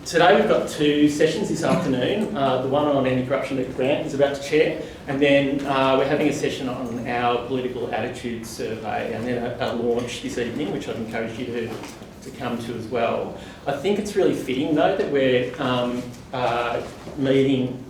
Today we've got two sessions this afternoon. The one on anti-corruption that Grant is about to chair, and then we're having a session on our political attitude survey, and then a launch this evening, which I'd encourage you to come to as well. I think it's really fitting though that we're meeting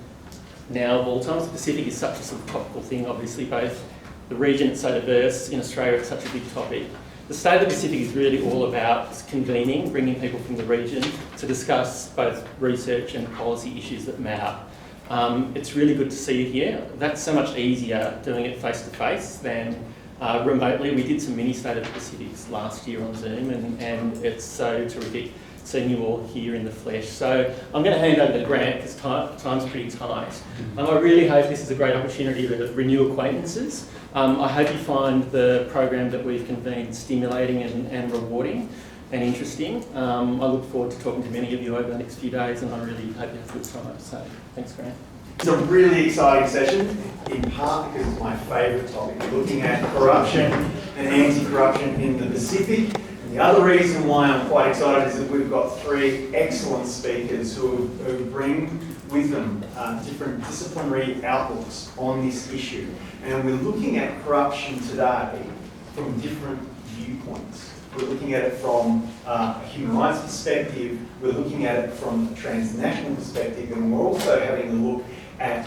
now of all times. The Pacific is such a sort of topical thing, obviously both the region is so diverse, in Australia it's such a big topic. The State of the Pacific is really all about convening, bringing people from the region to discuss both research and policy issues that matter. It's really good to see you here. That's so much easier doing it face-to-face than remotely. We did some mini State of the Pacifics last year on Zoom, and it's so terrific seeing you all here in the flesh. So I'm going to hand over to Grant because time's pretty tight. I really hope this is a great opportunity to renew acquaintances. I hope you find the program that we've convened stimulating and rewarding and interesting. I look forward to talking to many of you over the next few days, and I really hope you have a good time. So thanks, Grant. It's a really exciting session, in part because it's my favourite topic, looking at corruption and anti-corruption in the Pacific. And the other reason why I'm quite excited is that we've got three excellent speakers who bring with them different disciplinary outlooks on this issue. And we're looking at corruption today from different viewpoints. We're looking at it from a human rights perspective, we're looking at it from a transnational perspective, and we're also having a look at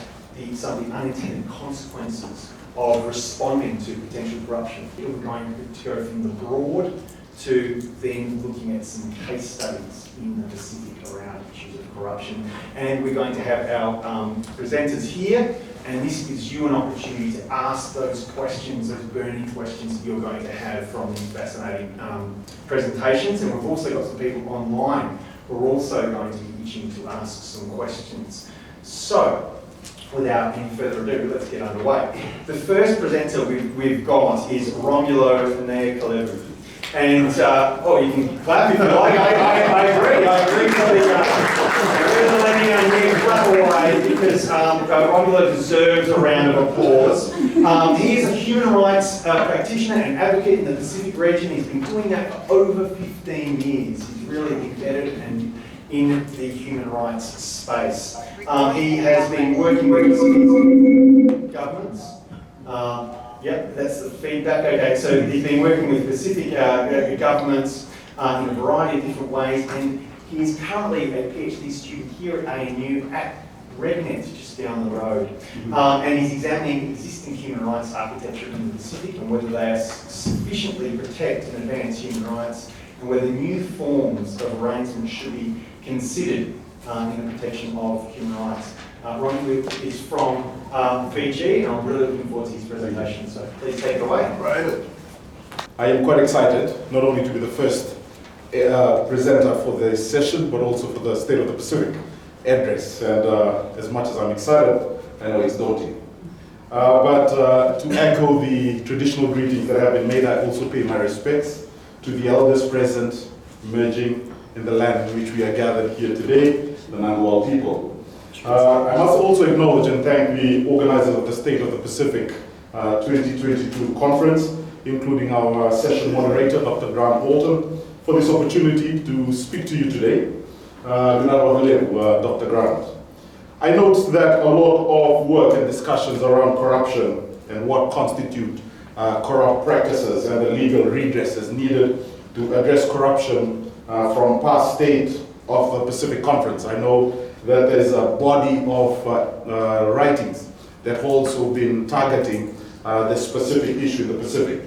some of the unintended consequences of responding to potential corruption. We're going to go from the broad to then looking at some case studies in the Pacific around issues of corruption. And we're going to have our presenters here, and this gives you an opportunity to ask those questions, those burning questions that you're going to have from these fascinating presentations. And we've also got some people online who are also going to be itching to ask some questions. So, without any further ado, let's get underway. The first presenter we've got is Romulo Nayacalevu. And, you can clap if you like. I agree. So letting clap away because Romulo deserves a round of applause. He is a human rights practitioner and advocate in the Pacific region. He's been doing that for over 15 years. He's really embedded and in the human rights space. He has been working with Pacific governments. Yep, that's the feedback. Okay, so he's been working with Pacific governments in a variety of different ways, and he's currently a PhD student here at ANU at RegNet, just down the road. And he's examining existing human rights architecture in the Pacific and whether they sufficiently protect and advance human rights, and whether new forms of arrangements should be considered in the protection of human rights. Romulo is from Fiji, and I'm really looking forward to his presentation, so please take it away. Right. I am quite excited, not only to be the first presenter for the session, but also for the State of the Pacific address. And as much as I'm excited, I know it's daunting. But to echo the traditional greetings that have been made, I also pay my respects to the elders present, emerging in the land in which we are gathered here today, the Ngangawal people. I must also acknowledge and thank the organizers of the State of the Pacific 2022 conference, including our session moderator, Dr. Walton, for this opportunity to speak to you today. Dr. Grant. I note that a lot of work and discussions around corruption and what constitute corrupt practices and the legal redresses needed to address corruption from past state of the Pacific Conference. I know that there's a body of writings that have also been targeting this specific issue in the Pacific.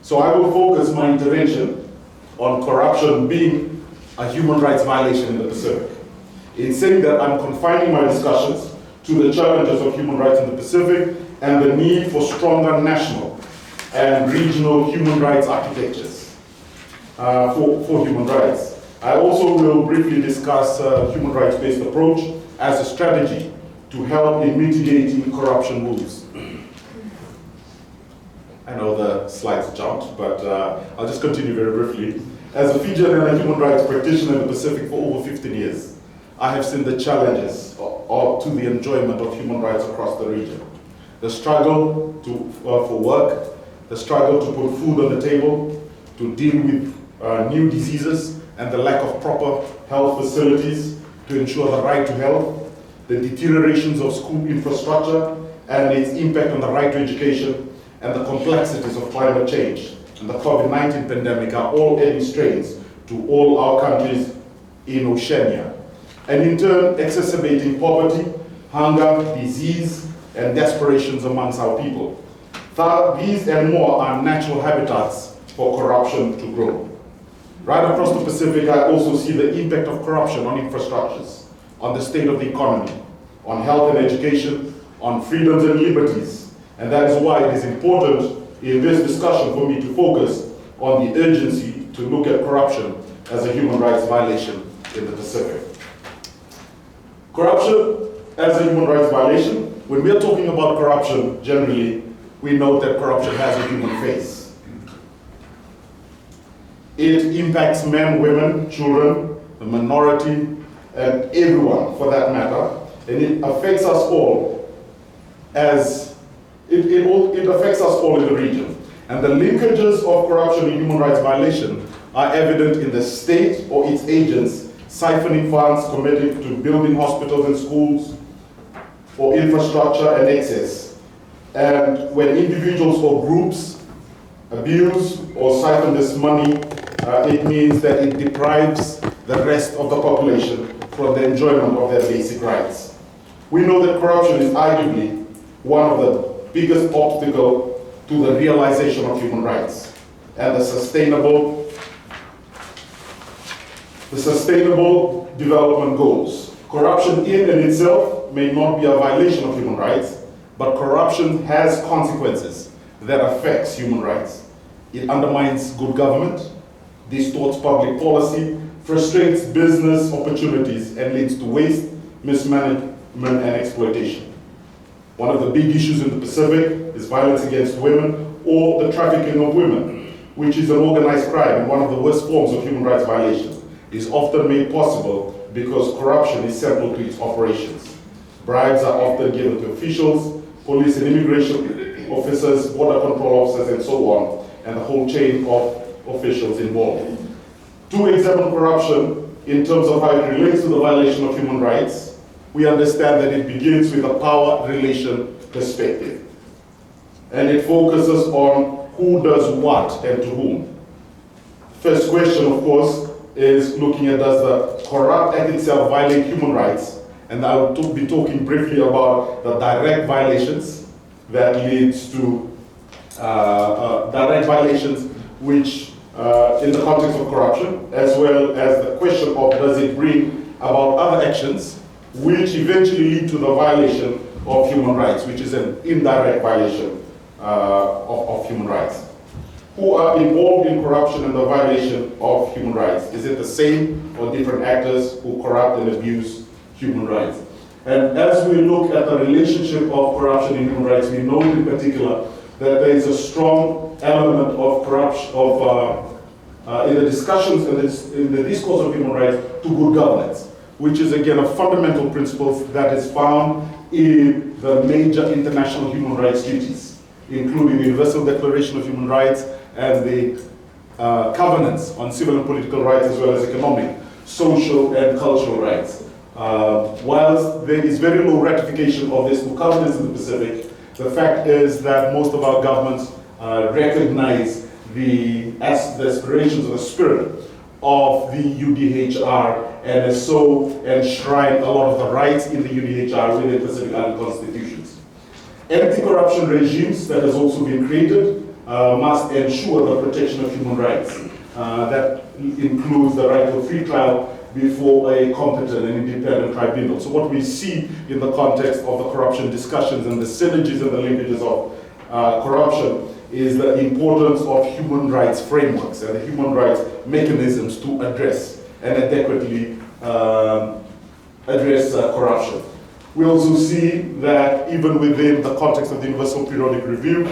So I will focus my intervention on corruption being a human rights violation in the Pacific. In saying that, I'm confining my discussions to the challenges of human rights in the Pacific and the need for stronger national and regional human rights architectures for human rights. I also will briefly discuss human rights-based approach as a strategy to help in mitigating corruption moves. I know the slides jumped, but I'll just continue very briefly. As a Fijian and a human rights practitioner in the Pacific for over 15 years, I have seen the challenges to the enjoyment of human rights across the region. The struggle for work, the struggle to put food on the table, to deal with new diseases, and the lack of proper health facilities to ensure the right to health, the deteriorations of school infrastructure and its impact on the right to education, and the complexities of climate change and the COVID-19 pandemic are all adding strains to all our countries in Oceania, and in turn exacerbating poverty, hunger, disease, and desperations amongst our people. These and more are natural habitats for corruption to grow. Right across the Pacific, I also see the impact of corruption on infrastructures, on the state of the economy, on health and education, on freedoms and liberties. And that is why it is important in this discussion for me to focus on the urgency to look at corruption as a human rights violation in the Pacific. Corruption as a human rights violation, when we are talking about corruption, generally, we note that corruption has a human face. It impacts men, women, children, the minority, and everyone for that matter, and it affects us all as it affects us all in the region. And the linkages of corruption and human rights violation are evident in the state or its agents siphoning funds committed to building hospitals and schools or infrastructure and excess. And when individuals or groups abuse or siphon this money, it means that it deprives the rest of the population from the enjoyment of their basic rights. We know that corruption is arguably one of the biggest obstacles to the realization of human rights and the sustainable development goals. Corruption in and itself may not be a violation of human rights, but corruption has consequences that affects human rights. It undermines good government, distorts public policy, frustrates business opportunities, and leads to waste, mismanagement, and exploitation. One of the big issues in the Pacific is violence against women or the trafficking of women, which is an organized crime and one of the worst forms of human rights violation. It is often made possible because corruption is central to its operations. Bribes are often given to officials, police and immigration officers, border control officers, and so on, and the whole chain of officials involved. To examine corruption in terms of how it relates to the violation of human rights, we understand that it begins with a power relation perspective. And it focuses on who does what and to whom. First question, of course, is looking at does the corrupt act itself violate human rights? And I will be talking briefly about the direct violations that leads to direct violations which in the context of corruption, as well as the question of does it bring about other actions which eventually lead to the violation of human rights, which is an indirect violation of human rights. Who are involved in corruption and the violation of human rights? Is it the same or different actors who corrupt and abuse human rights? And as we look at the relationship of corruption and human rights, we know in particular that there is a strong element of corruption, in the discussions in the discourse of human rights to good governance, which is again a fundamental principle that is found in the major international human rights treaties, including the Universal Declaration of Human Rights and the covenants on civil and political rights, as well as economic, social, and cultural rights. Whilst there is very low ratification of these two covenants in the Pacific, the fact is that most of our governments recognize the aspirations of the spirit of the UDHR and so enshrine a lot of the rights in the UDHR within Pacific Island constitutions. Anti-corruption regimes that has also been created must ensure the protection of human rights. That includes the right to free trial before a competent and independent tribunal. So what we see in the context of the corruption discussions and the synergies and the linkages of corruption is the importance of human rights frameworks and the human rights mechanisms to address and adequately address corruption. We also see that even within the context of the Universal Periodic Review,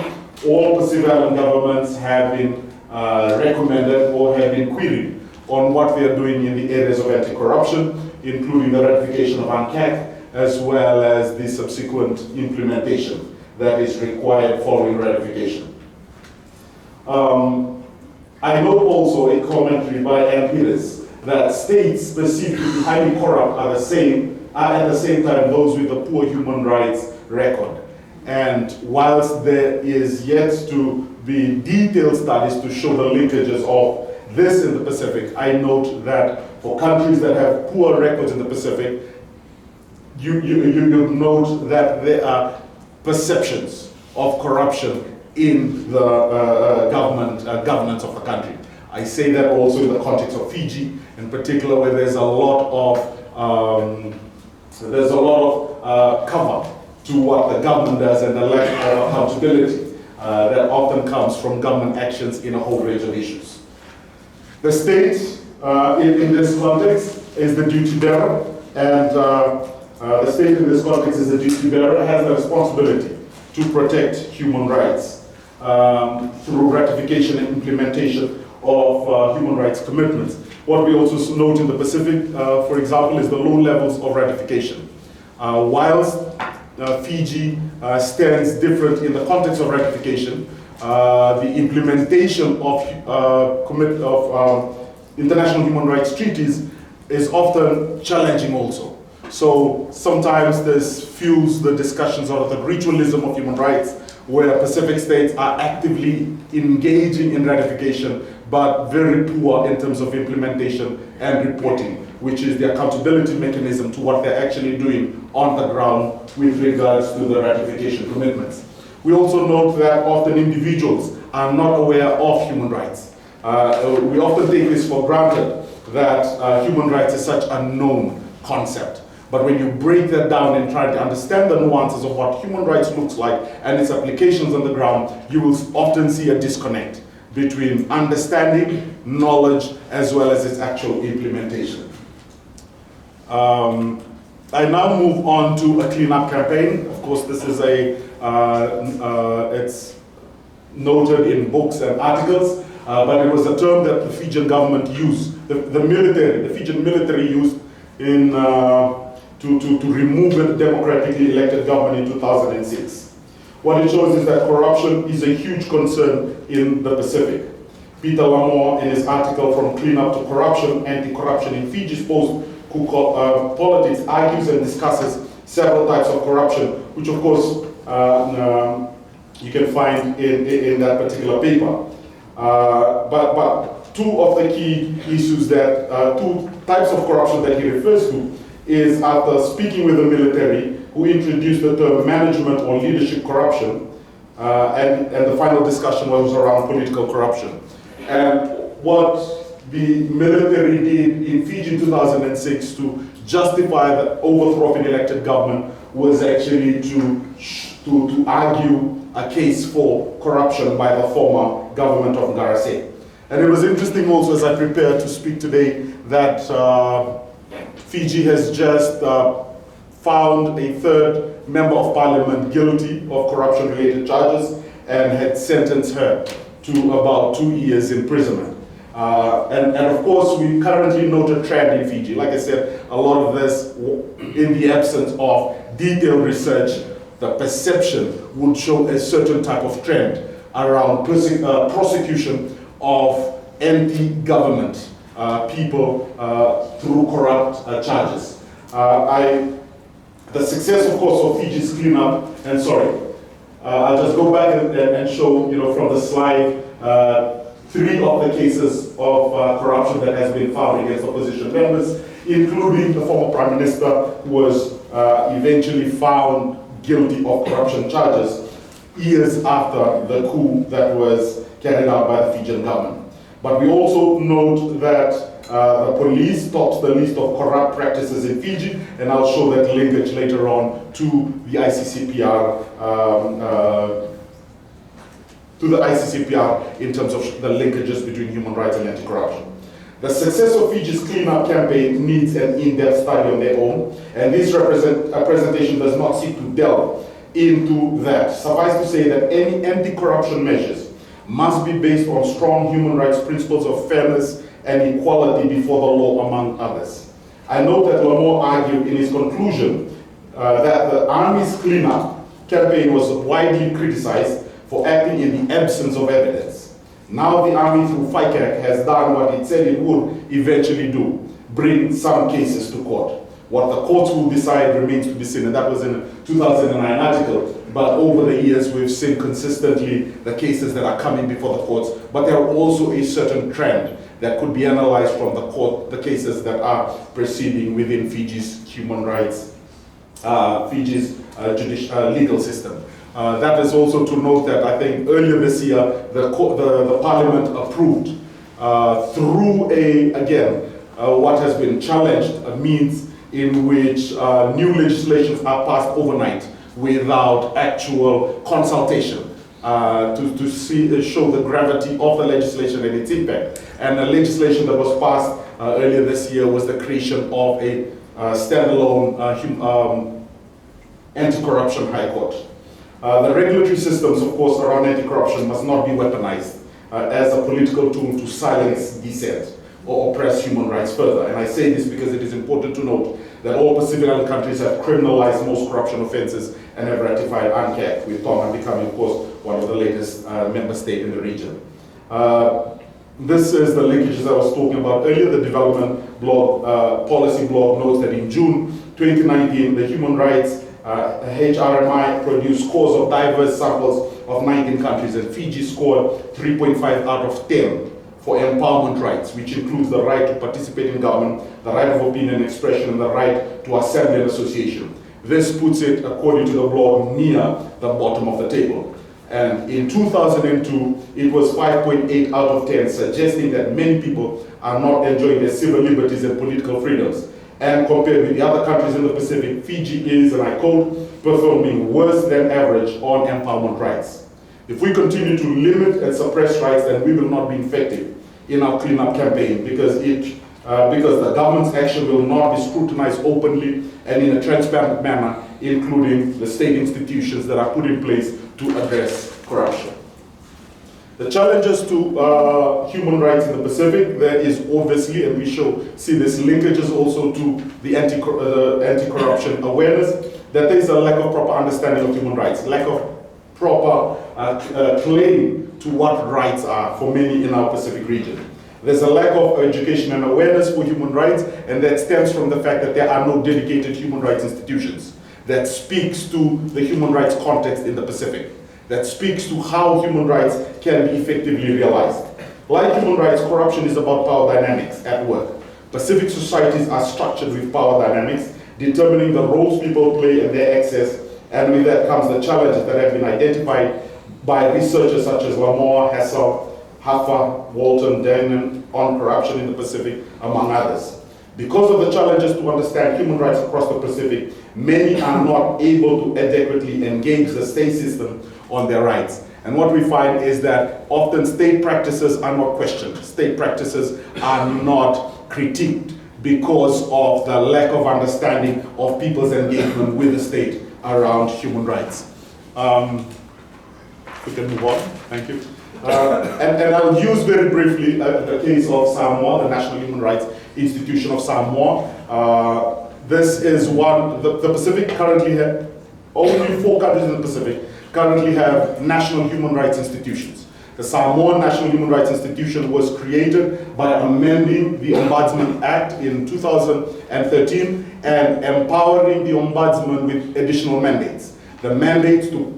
all Pacific Island governments have been recommended or have been queried on what they are doing in the areas of anti-corruption, including the ratification of UNCAC, as well as the subsequent implementation that is required following ratification. I note also a commentary by Ann Peters that states specifically highly corrupt are at the same time those with a poor human rights record. And whilst there is yet to be detailed studies to show the linkages of this in the Pacific, I note that for countries that have poor records in the Pacific, you note that there are perceptions of corruption in the governance of the country. I say that also in the context of Fiji, in particular, where there's a lot of cover to what the government does and the lack of accountability that often comes from government actions in a whole range of issues. The state, in this context, is the duty bearer, and the state in this context is the duty bearer, has the responsibility to protect human rights through ratification and implementation of human rights commitments. What we also note in the Pacific, for example, is the low levels of ratification. Whilst Fiji stands different in the context of ratification, the implementation of international human rights treaties is often challenging also. So sometimes this fuels the discussions of the ritualism of human rights, where Pacific states are actively engaging in ratification, but very poor in terms of implementation and reporting, which is the accountability mechanism to what they're actually doing on the ground with regards to the ratification commitments. We also note that often individuals are not aware of human rights. We often take this for granted that human rights is such a known concept. But when you break that down and try to understand the nuances of what human rights looks like and its applications on the ground, you will often see a disconnect between understanding, knowledge, as well as its actual implementation. I now move on to a cleanup campaign. Of course, this is it's noted in books and articles, but it was a term that the Fijian government used, the Fijian military used in to remove a democratically elected government in 2006. What it shows is that corruption is a huge concern in the Pacific. Peter Lamore, in his article From Cleanup to Corruption, Anti-Corruption in Fiji's Post-Politics, argues and discusses several types of corruption, which of course you can find in that particular paper. But two of the key issues that, two types of corruption that he refers to is after speaking with the military, who introduced the term management or leadership corruption, and the final discussion was around political corruption. And what the military did in Fiji in 2006 to justify the overthrow of an elected government was actually to argue a case for corruption by the former government of Ngarase. And it was interesting also as I prepared to speak today that Fiji has just found a third member of parliament guilty of corruption-related charges and had sentenced her to about 2 years imprisonment. And of course, we currently note a trend in Fiji. Like I said, a lot of this, in the absence of detailed research, the perception would show a certain type of trend around prosecution of anti-government people through corrupt charges. The success, of course, of Fiji's cleanup, and sorry, I'll just go back and show, from the slide, 3 of the cases of corruption that has been found against opposition members, including the former Prime Minister, who was eventually found guilty of corruption charges years after the coup that was carried out by the Fijian government. But we also note that the police tops the list of corrupt practices in Fiji, and I'll show that linkage later on to the ICCPR, in terms of the linkages between human rights and anti-corruption. The success of Fiji's cleanup campaign needs an in-depth study on their own, and this presentation does not seek to delve into that. Suffice to say that any anti-corruption measures must be based on strong human rights principles of fairness and equality before the law, among others. I note that Lamore argued in his conclusion that the Army's cleanup campaign was widely criticized for acting in the absence of evidence. Now the army through FICAC has done what it said it would eventually do, bring some cases to court. What the courts will decide remains to be seen, and that was in a 2009 article. But over the years, we've seen consistently the cases that are coming before the courts, but there are also a certain trend that could be analyzed from the court, the cases that are proceeding within Fiji's human rights, Fiji's legal system. That is also to note that I think earlier this year, the parliament approved through what has been challenged, a means in which new legislations are passed overnight without actual consultation to show the gravity of the legislation and its impact. And the legislation that was passed earlier this year was the creation of a standalone anti-corruption high court. The regulatory systems, of course, around anti-corruption must not be weaponized as a political tool to silence dissent or oppress human rights further. And I say this because it is important to note that all Pacific Island countries have criminalized most corruption offenses and have ratified UNCAC, with Tonga becoming, of course, one of the latest member states in the region. This is the linkages I was talking about earlier. The development blog, policy blog notes that in June 2019, the Human Rights HRMI produced scores of diverse samples of 19 countries, and Fiji scored 3.5 out of 10 for empowerment rights, which includes the right to participate in government, the right of opinion and expression, and the right to assembly and association. This puts it, according to the blog, near the bottom of the table. And in 2002, it was 5.8 out of 10, suggesting that many people are not enjoying their civil liberties and political freedoms. And compared with the other countries in the Pacific, Fiji is, and I quote, performing worse than average on empowerment rights. If we continue to limit and suppress rights, then we will not be effective in our cleanup campaign because the government's action will not be scrutinized openly and in a transparent manner, including the state institutions that are put in place to address corruption. The challenges to human rights in the Pacific, there is obviously, and we see this linkages also to the anti-corruption awareness, that there is a lack of proper understanding of human rights, lack of proper claim to what rights are for many in our Pacific region. There's a lack of education and awareness for human rights, and that stems from the fact that there are no dedicated human rights institutions that speaks to the human rights context in the Pacific, that speaks to how human rights can be effectively realized. Like human rights, corruption is about power dynamics at work. Pacific societies are structured with power dynamics, determining the roles people play and their access, and with that comes the challenges that have been identified by researchers such as Lamore, Hassel, Haffa, Walton, Denman on corruption in the Pacific, among others. Because of the challenges to understand human rights across the Pacific, many are not able to adequately engage the state system on their rights. And what we find is that often state practices are not questioned. State practices are not critiqued because of the lack of understanding of people's engagement with the state around human rights. We can move on, thank you. And I'll use very briefly the case of Samoa, the National Human Rights Institution of Samoa. This is one, the Pacific currently have, only 4 countries in the Pacific currently have national human rights institutions. The Samoan National Human Rights Institution was created by amending the Ombudsman Act in 2013 and empowering the Ombudsman with additional mandates. The mandates to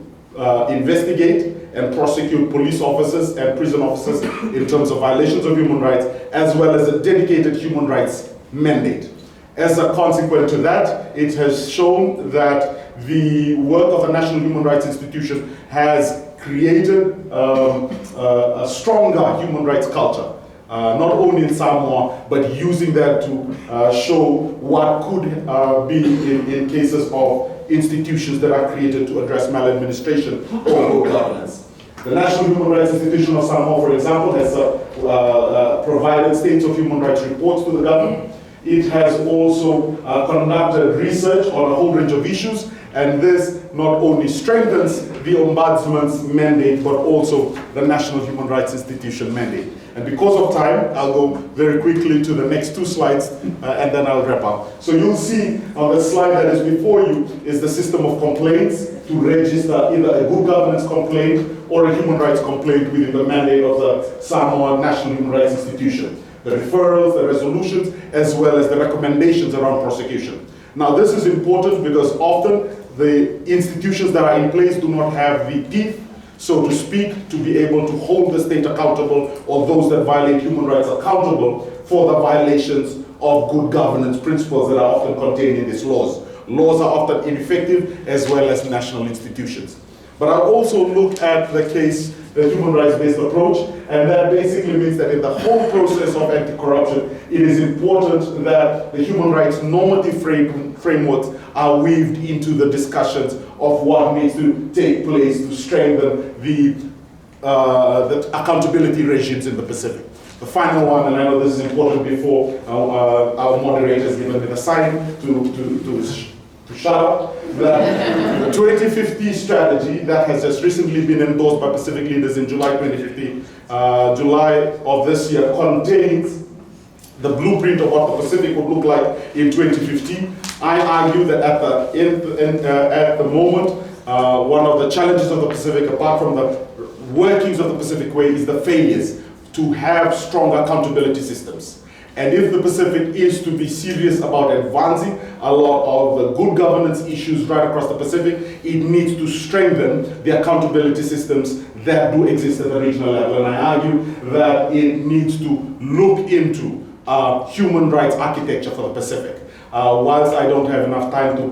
investigate and prosecute police officers and prison officers in terms of violations of human rights, as well as a dedicated human rights mandate. As a consequence to that, it has shown that the work of the National Human Rights Institution has created a stronger human rights culture, not only in Samoa, but using that to show what could be in cases of institutions that are created to address maladministration or good governance. The National Human Rights Institution of Samoa, for example, has provided states of human rights reports to the government. It has also conducted research on a whole range of issues And this not only strengthens the Ombudsman's mandate, but also the National Human Rights Institution mandate. And because of time, I'll go very quickly to the next 2 slides, and then I'll wrap up. So you'll see on the slide that is before you is the system of complaints to register either a good governance complaint or a human rights complaint within the mandate of the Samoa National Human Rights Institution. The referrals, the resolutions, as well as the recommendations around prosecution. Now this is important because often the institutions that are in place do not have the teeth, so to speak, to be able to hold the state accountable or those that violate human rights accountable for the violations of good governance principles that are often contained in these laws. Laws are often ineffective as well as national institutions. But I also looked at the case, the human rights-based approach, and that basically means that in the whole process of anti-corruption, it is important that the human rights normative frameworks are weaved into the discussions of what needs to take place to strengthen the accountability regimes in the Pacific. The final one, and I know this is important before our moderators given me the sign to shut up, the 2050 strategy that has just recently been endorsed by Pacific leaders in July 2015, July of this year, contains the blueprint of what the Pacific would look like in 2015. I argue that at the moment, one of the challenges of the Pacific, apart from the workings of the Pacific Way, is the failures to have strong accountability systems. And if the Pacific is to be serious about advancing a lot of the good governance issues right across the Pacific, it needs to strengthen the accountability systems that do exist at the regional level. And I argue that it needs to look into human rights architecture for the Pacific. Whilst I don't have enough time to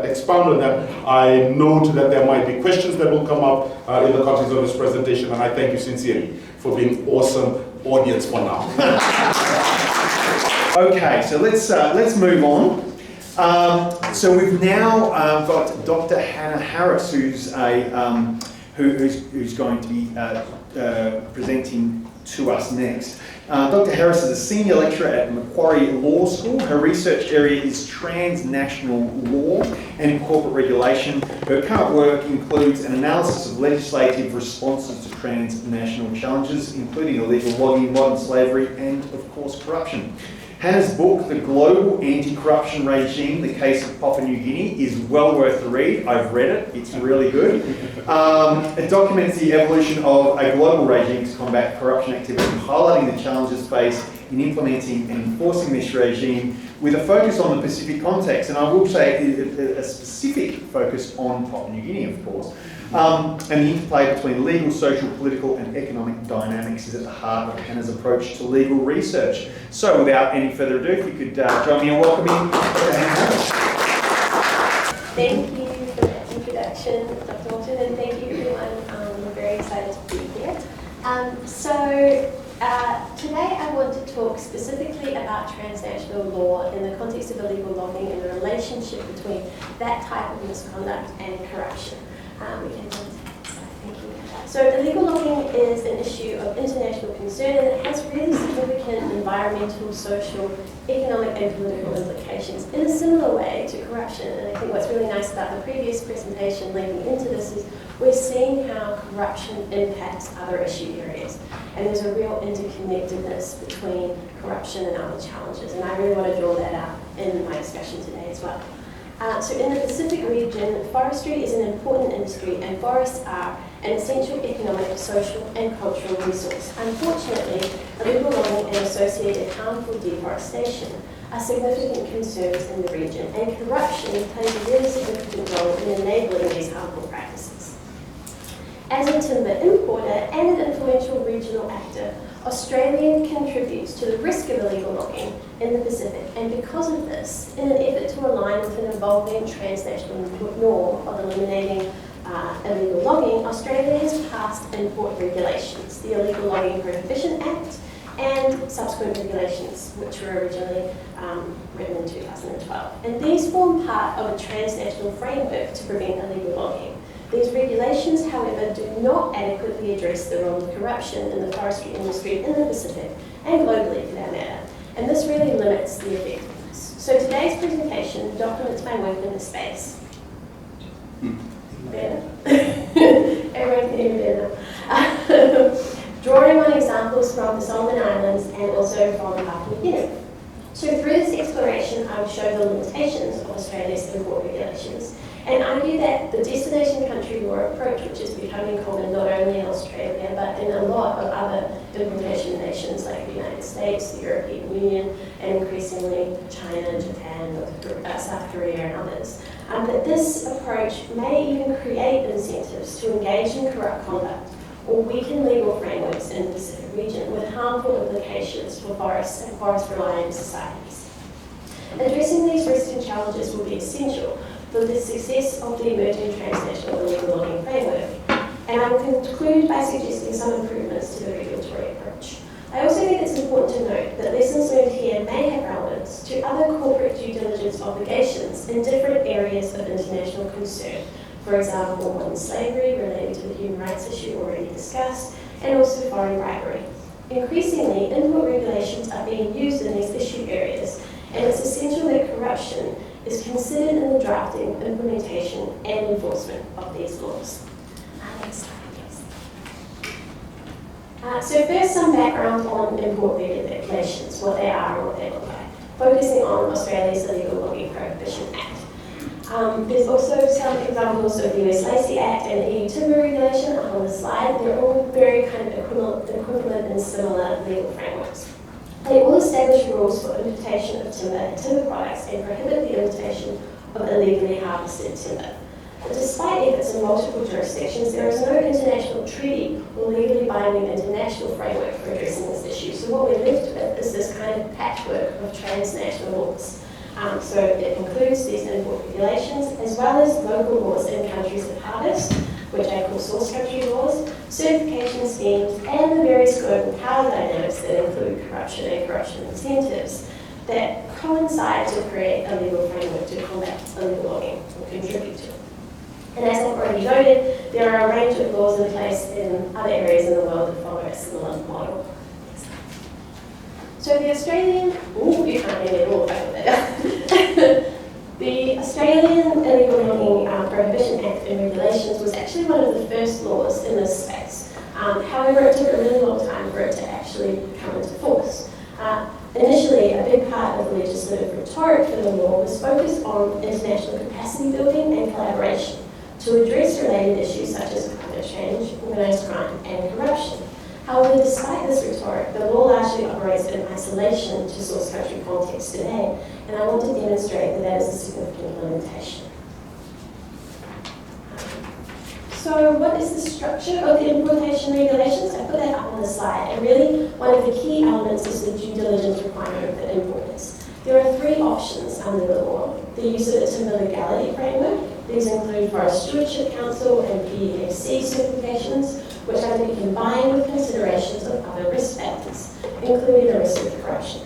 expound on that, I note that there might be questions that will come up in the context of this presentation, and I thank you sincerely for being awesome audience for now. Okay, so let's move on. So we've now got Dr. Hannah Harris, who's going to be presenting to us next. Dr. Harris is a senior lecturer at Macquarie Law School. Her research area is transnational law and corporate regulation. Her current work includes an analysis of legislative responses to transnational challenges, including illegal logging, modern slavery, and of course corruption. Hannah's book, The Global Anti-Corruption Regime, The Case of Papua New Guinea, is well worth the read. I've read it, it's really good. It documents the evolution of a global regime to combat corruption activity, highlighting the challenges faced in implementing and enforcing this regime with a focus on the Pacific context. And I will say a specific focus on Papua New Guinea, of course. And the interplay between legal, social, political, and economic dynamics is at the heart of Hannah's approach to legal research. So, without any further ado, if you could join me in welcoming Dr. Hannah Harris. Thank you for that introduction, Dr. Walton, and thank you everyone. We're very excited to be here. Today I want to talk specifically about transnational law in the context of illegal logging and the relationship between that type of misconduct and corruption. We can thank you. So illegal logging is an issue of international concern, and it has really significant environmental, social, economic and political implications in a similar way to corruption. And I think what's really nice about the previous presentation leading into this is we're seeing how corruption impacts other issue areas. And there's a real interconnectedness between corruption and other challenges. And I really want to draw that out in my discussion today as well. So in the Pacific region, forestry is an important industry, and forests are an essential economic, social and cultural resource. Unfortunately, illegal logging and associated harmful deforestation are significant concerns in the region, and corruption plays a really significant role in enabling these harmful practices. As a timber importer and an influential regional actor, Australia contributes to the risk of illegal logging in the Pacific, and because of this, in an effort to align with an evolving transnational norm of eliminating illegal logging, Australia has passed import regulations, the Illegal Logging Prohibition Act, and subsequent regulations, which were originally written in 2012. And these form part of a transnational framework to prevent illegal logging. These regulations, however, do not adequately address the role of corruption in the forestry industry in the Pacific, and globally for that matter, and this really limits the effectiveness. So today's presentation documents my work in this space. drawing on examples from the Solomon Islands and also from Papua New Guinea. So through this exploration, I will show the limitations of Australia's import regulations and argue that the destination country law approach, which is becoming common not only in Australia but in a lot of other importation nations like the United States, the European Union, and increasingly China, Japan, South Korea, and others, that this approach may even create incentives to engage in corrupt conduct or weaken legal frameworks in the Pacific region with harmful implications for forests and forest-reliant societies. Addressing these risks and challenges will be essential for the success of the emerging transnational illegal logging framework. And I will conclude by suggesting some improvements to the regulatory approach. I also think it's important to note that lessons learned here may have relevance to other corporate due diligence obligations in different areas of international concern. For example, modern slavery related to the human rights issue already discussed, and also foreign bribery. Increasingly, import regulations are being used in these issue areas, and it's essential that corruption is considered in the drafting, implementation, and enforcement of these laws. Next slide, please. So first, some background on import regulations, what they are and what they look like, focusing on Australia's Illegal Logging Prohibition Act. There's also some examples of the US Lacey Act and the EU Timber Regulation up on the slide. They're all very kind of equivalent and similar legal frameworks. They all establish rules for importation of timber and timber products and prohibit the importation of illegally harvested timber. But despite efforts in multiple jurisdictions, there is no international treaty or legally binding international framework for addressing this issue. So what we're left with is this kind of patchwork of transnational laws. So it includes these import regulations as well as local laws in countries of harvest, which I call source country laws, certification schemes, and the various global power dynamics that include corruption and corruption incentives that coincide to create a legal framework to combat illegal logging or contribute to it. And as I've already noted, there are a range of laws in place in other areas in the world that follow a similar model. So the Australian, you can't read it all over there. The Australian Illegal Logging Prohibition Act and Regulations was actually one of the first laws in this space. However, it took a really long time for it to actually come into force. Initially, a big part of the legislative rhetoric for the law was focused on international capacity building and collaboration to address related issues such as climate change, organised crime, and corruption. However, despite this rhetoric, the law largely operates in isolation to source country context today, and I want to demonstrate that that is a significant limitation. So what is the structure of the importation regulations? I put that up on the slide, and really one of the key elements is the due diligence requirement for importers. There are three options under the law: the use of the timber legality framework. These include Forest Stewardship Council and PEFC certifications, which are to be combined with considerations of other risk factors, including the risk of corruption.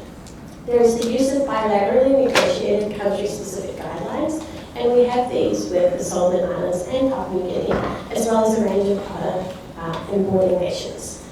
There is the use of bilaterally negotiated country-specific guidelines, and we have these with the Solomon Islands and Papua New Guinea, as well as a range of other importing nations.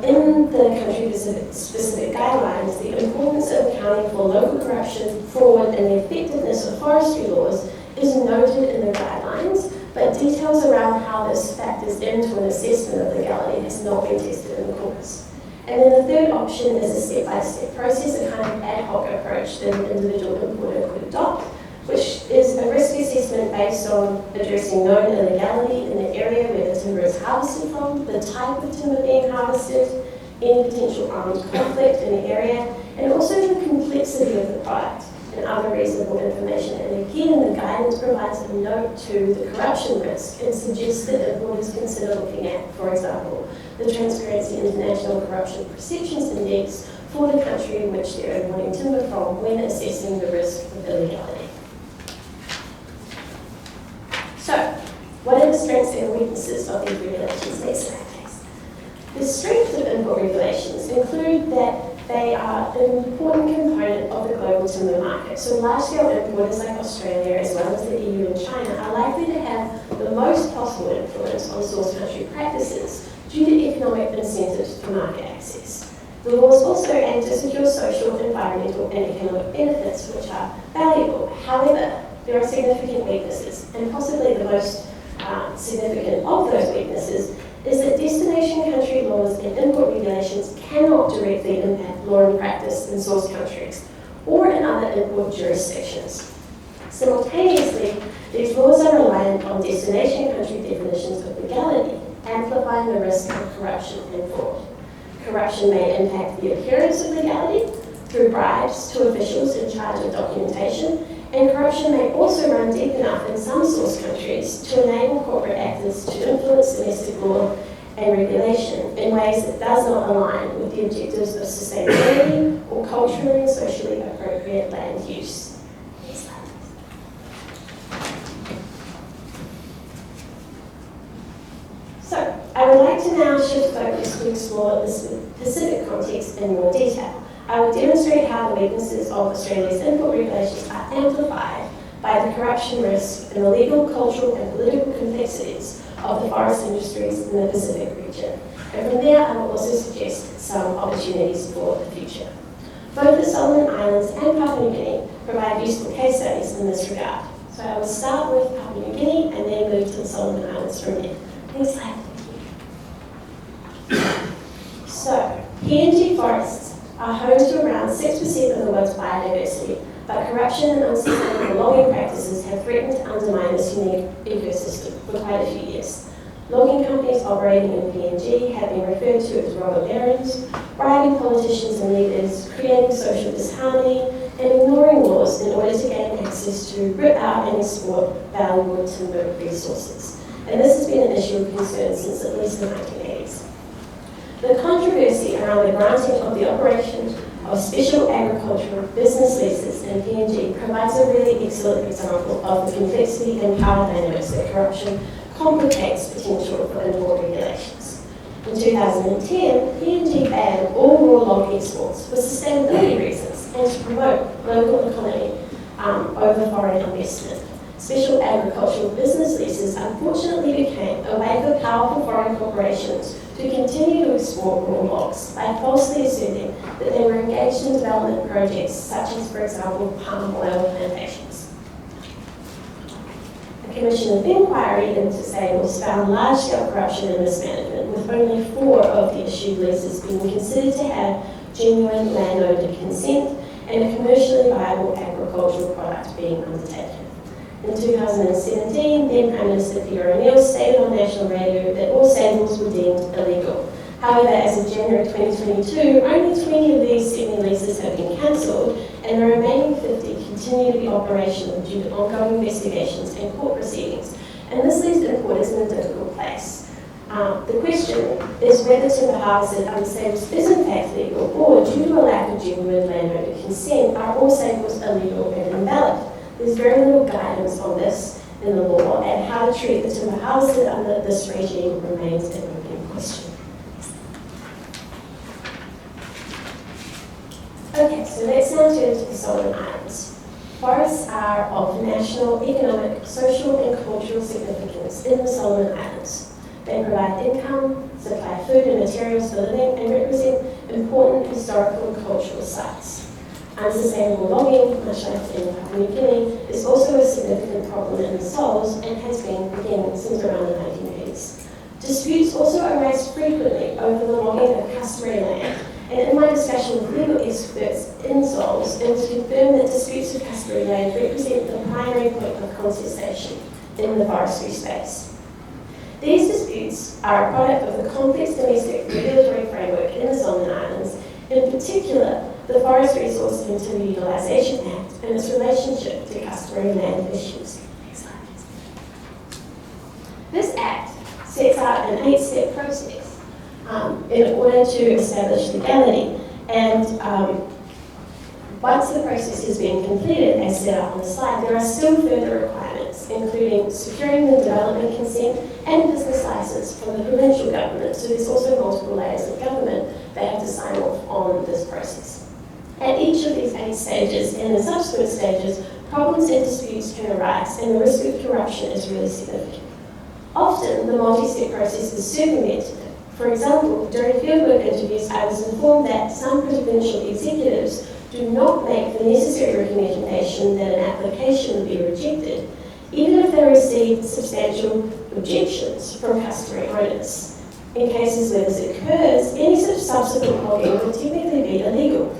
In the country-specific guidelines, the importance of accounting for local corruption, fraud, and the effectiveness of forestry laws is noted in the guidelines, but details around how this factors into an assessment of legality has not been tested in the courts. And then the third option is a step-by-step process, a kind of ad hoc approach that an individual importer could adopt, which is a risk assessment based on addressing known illegality in the area where the timber is harvested from, the type of timber being harvested, any potential armed conflict in the area, and also the complexity of the product and other reasonable information. And again, the guidance provides a note to the corruption risk and suggests that importers consider looking at, for example, the Transparency International Corruption Perceptions Index for the country in which they're importing timber from when assessing the risk of illegality. So, what are the strengths and weaknesses of these regulations? Next slide, please. The strengths of import regulations include that they are an important component of the global timber market. So large-scale importers like Australia, as well as the EU and China, are likely to have the most possible influence on source country practices due to economic incentives for market access. The laws also aim to secure social, environmental, and economic benefits, which are valuable. However, there are significant weaknesses, and possibly the most significant of those weaknesses is that destination country laws and import regulations cannot directly impact law and practice in source countries or in other import jurisdictions. Simultaneously, these laws are reliant on destination country definitions of legality, amplifying the risk of corruption and fraud. Corruption may impact the appearance of legality through bribes to officials in charge of documentation, and corruption may also run deep enough in some source countries to enable corporate actors to influence domestic law and regulation in ways that does not align with the objectives of sustainability or culturally and socially appropriate land use. Next slide, please. So, I would like to now shift focus to explore the specific context in more detail. I will demonstrate how the weaknesses of Australia's import regulations are amplified by the corruption risk and the legal, cultural and political complexities of the forest industries in the Pacific region. And from there, I will also suggest some opportunities for the future. Both the Solomon Islands and Papua New Guinea provide useful case studies in this regard. So I will start with Papua New Guinea and then move to the Solomon Islands from there. Next slide, thank you. So, PNG forests are home to around 6% of the world's biodiversity, but corruption and unsustainable logging practices have threatened to undermine this unique ecosystem for quite a few years. Logging companies operating in PNG have been referred to as robber barons, bribing politicians and leaders, creating social disharmony, and ignoring laws in order to gain access to rip out and export valuable timber resources. And this has been an issue of concern since at least the 1980s. The controversy around the granting of the operation of special agricultural business leases in PNG provides a really excellent example of the complexity and power dynamics that corruption complicates potential for import regulations. In 2010, PNG banned all raw log exports for sustainability reasons and to promote local economy over foreign investment. Special agricultural business leases unfortunately became a way for powerful foreign corporations to continue to export raw logs by falsely asserting that they were engaged in development projects such as, for example, palm oil plantations. A commission of inquiry into sales found large-scale corruption and mismanagement, with only 4 of the issued leases being considered to have genuine landowner consent and a commercially viable agricultural product being undertaken. In 2017, then Prime Minister Peter O'Neill stated on national radio that all sales were deemed illegal. However, as of January 2022, only 20 of these 70 leases have been cancelled, and the remaining 50 continue to be operational due to ongoing investigations and court proceedings. And this leaves importers in a difficult place. The question is whether timber harvested under sales is in fact legal, or due to a lack of genuine landowner consent, are all sales illegal and invalid. There's very little guidance on this in the law, and how to treat the timber harvested under this regime remains an open question. Okay, so let's now turn to the Solomon Islands. Forests are of national, economic, social and cultural significance in the Solomon Islands. They provide income, supply food and materials for living, and represent important historical and cultural sites. Unsustainable logging, much like in Papua New Guinea, is also a significant problem in the soils and has been beginning since around the 1980s. Disputes also arise frequently over the logging of customary land, and in my discussion with legal experts in soils, it was confirmed that disputes of customary land represent the primary point of contestation in the forestry space. These disputes are a product of the complex domestic regulatory framework in the Solomon Islands, in particular the Forest Resource and Timber Utilisation Act and its relationship to customary land issues. Next slide, please. This act sets out an 8-step process in order to establish legality, and once the process has been completed, as set out on the slide, there are still further requirements, including securing the development consent and business license from the provincial government. So there's also multiple layers of government that have to sign off on this process. At each of these 8 stages and the subsequent stages, problems and disputes can arise, and the risk of corruption is really significant. Often, the multi-step process is circumvented. For example, during fieldwork interviews, I was informed that some provincial executives do not make the necessary recommendation that an application would be rejected, even if they receive substantial objections from customary owners. In cases where this occurs, any such subsequent logging would typically be illegal,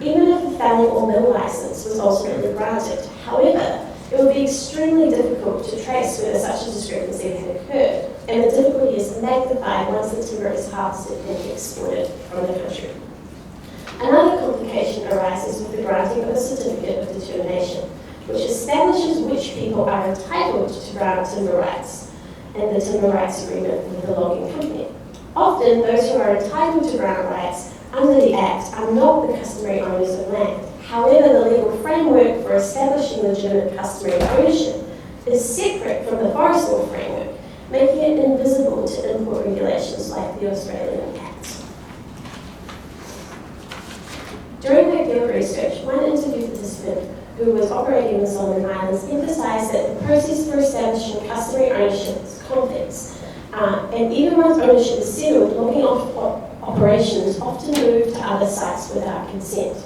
even if the felling or mill license was ultimately granted. However, it would be extremely difficult to trace whether such a discrepancy had occurred, and the difficulty is magnified once the timber is harvested and exported from the country. Another complication arises with the granting of a certificate of determination, which establishes which people are entitled to grant timber rights and the timber rights agreement with the logging company. Often, those who are entitled to grant rights under the Act are not the customary owners of land. However, the legal framework for establishing legitimate customary ownership is separate from the Forest Law framework, making it invisible to import regulations like the Australian Act. During my field research, one interview participant who was operating in the Solomon Islands emphasised that the process for establishing customary ownership is complex, and even once ownership is settled, logging operations often move to other sites without consent.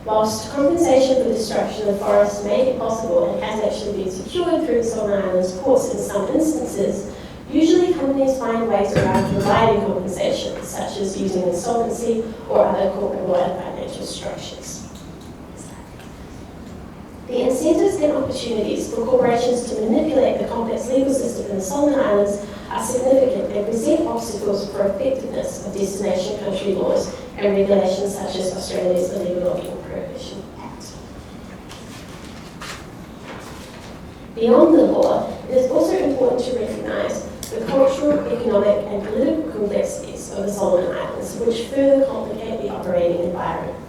Whilst compensation for destruction of forests may be possible and has actually been secured through the Solomon Islands courts in some instances, usually companies find ways around providing compensation, such as using insolvency or other corporate law and financial structures. The incentives and opportunities for corporations to manipulate the complex legal system in the Solomon Islands are significant and present obstacles for effectiveness of destination country laws and regulations such as Australia's Illegal Logging Prohibition Act. Beyond the law, it is also important to recognise the cultural, economic and political complexities of the Solomon Islands, which further complicate the operating environment.